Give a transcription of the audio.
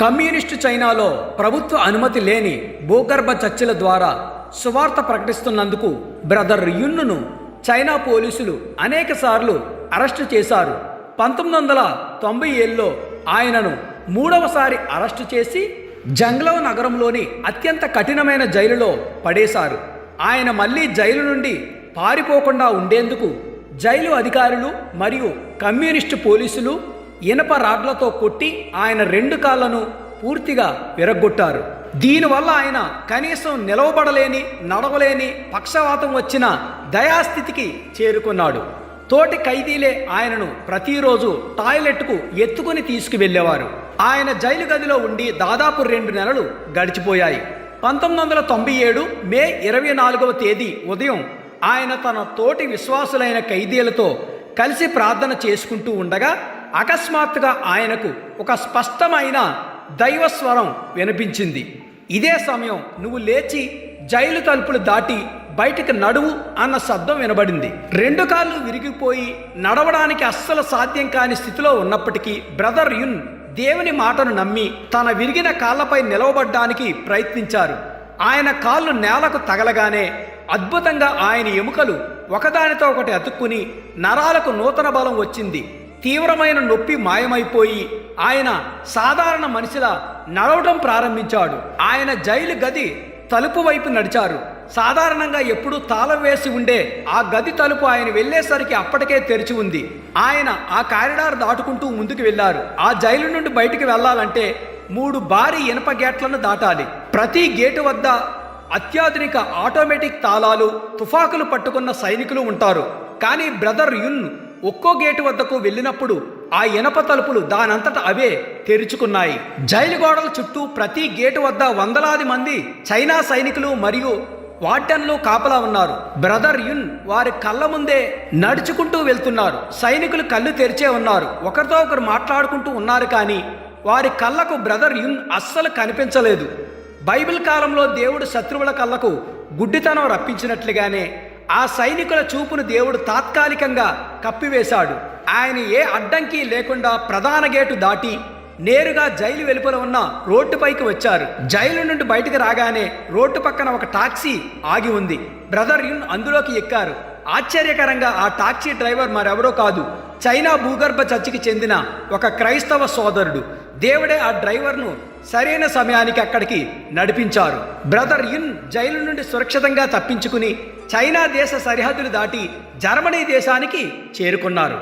Communist చైనాలో ప్రభుత్వ అనుమతి లేని భూగర్భ చర్చిల ద్వారా సువార్త ప్రకటిస్తున్నందుకు బ్రదర్ యున్ను చైనా పోలీసులు అనేకసార్లు అరెస్టు చేశారు. 1997లో ఆయనను మూడవసారి అరెస్టు చేసి జంగ్లౌ నగరంలోని అత్యంత కఠినమైన జైలులో పడేశారు. ఆయన మళ్ళీ జైలు నుండి పారిపోకుండా ఉండేందుకు జైలు అధికారులు మరియు కమ్యూనిస్టు పోలీసులు ఇనప రాడ్లతో కొట్టి ఆయన 2 కాళ్లను పూర్తిగా విరగ్గొట్టారు. దీనివల్ల ఆయన కనీసం నిలవబడలేని, నడవలేని, పక్షవాతం వచ్చిన దయాస్థితికి చేరుకున్నాడు. తోటి ఖైదీలే ఆయనను ప్రతిరోజు టాయిలెట్కు ఎత్తుకుని తీసుకువెళ్ళేవారు. ఆయన జైలు గదిలో ఉండి దాదాపు 2 నెలలు గడిచిపోయాయి. 1997 మే 24వ తేదీ ఉదయం ఆయన తన తోటి విశ్వాసులైన ఖైదీలతో కలిసి ప్రార్థన చేసుకుంటూ ఉండగా అకస్మాత్తుగా ఆయనకు ఒక స్పష్టమైన దైవస్వరం వినిపించింది. ఇదే సమయం నువ్వు లేచి జైలు తలుపులు దాటి బయటికి నడువు అన్న శబ్దం వినబడింది. 2 కాళ్ళు విరిగిపోయి నడవడానికి అస్సలు సాధ్యం కాని స్థితిలో ఉన్నప్పటికీ బ్రదర్ యున్ దేవుని మాటను నమ్మి తన విరిగిన కాళ్ళపై నిలవబడ్డానికి ప్రయత్నించారు. ఆయన కాళ్ళు నేలకు తగలగానే అద్భుతంగా ఆయన ఎముకలు ఒకదానితో ఒకటి అతుక్కుని నరాలకు నూతన బలం వచ్చింది. తీవ్రమైన నొప్పి మాయమైపోయి ఆయన సాధారణ మనిషిలా నడవడం ప్రారంభించాడు. ఆయన జైలు గది తలుపు వైపు నడిచారు. సాధారణంగా ఎప్పుడూ తాళం వేసి ఉండే ఆ గది తలుపు ఆయన వెళ్ళేసరికి అప్పటికే తెరిచి ఉంది. ఆయన ఆ కారిడార్ దాటుకుంటూ ముందుకు వెళ్ళారు. ఆ జైలు నుండి బయటికి వెళ్ళాలంటే 3 భారీ ఇనప గేట్లను దాటాలి. ప్రతి గేటు వద్ద అత్యాధునిక ఆటోమేటిక్ తాళాలు, తుపాకులు పట్టుకున్న సైనికులు ఉంటారు. కానీ బ్రదర్ యున్ ఒక్కో గేటు వద్దకు వెళ్ళినప్పుడు ఆ ఇనప తలుపులు దానంతట అవే తెరుచుకున్నాయి. జైలు గోడల చుట్టూ ప్రతి గేటు వద్ద వందలాది మంది చైనా సైనికులు మరియు వార్డెన్లు కాపలా ఉన్నారు. బ్రదర్ యున్ వారి కళ్ళ ముందే నడుచుకుంటూ వెళ్తున్నారు. సైనికులు కళ్ళు తెరిచే ఉన్నారు. ఒకరితో ఒకరు మాట్లాడుకుంటూ ఉన్నారు. కానీ వారి కళ్ళకు బ్రదర్ యున్ అస్సలు కనిపించలేదు. బైబిల్ కాలంలో దేవుడు శత్రువుల కళ్ళకు గుడ్డితనం రప్పించినట్లుగానే ఆ సైనికుల చూపును దేవుడు తాత్కాలికంగా కప్పివేశాడు. ఆయన ఏ అడ్డంకి లేకుండా ప్రధాన గేటు దాటి నేరుగా జైలు వెలుపల ఉన్న రోడ్డుపైకి వచ్చారు. జైలు నుండి బయటికి రాగానే రోడ్డు పక్కన ఒక టాక్సీ ఆగి ఉంది. బ్రదర్ యున్ అందులోకి ఎక్కారు. ఆశ్చర్యకరంగా ఆ టాక్సీ డ్రైవర్ మరెవరో కాదు, చైనా భూగర్భ చర్చికి చెందిన ఒక క్రైస్తవ సోదరుడు. దేవుడే ఆ డ్రైవర్ను సరైన సమయానికి అక్కడికి నడిపించారు. బ్రదర్ యున్ జైలు నుండి సురక్షితంగా తప్పించుకుని చైనా దేశ సరిహద్దులు దాటి జర్మనీ దేశానికి చేరుకున్నారు.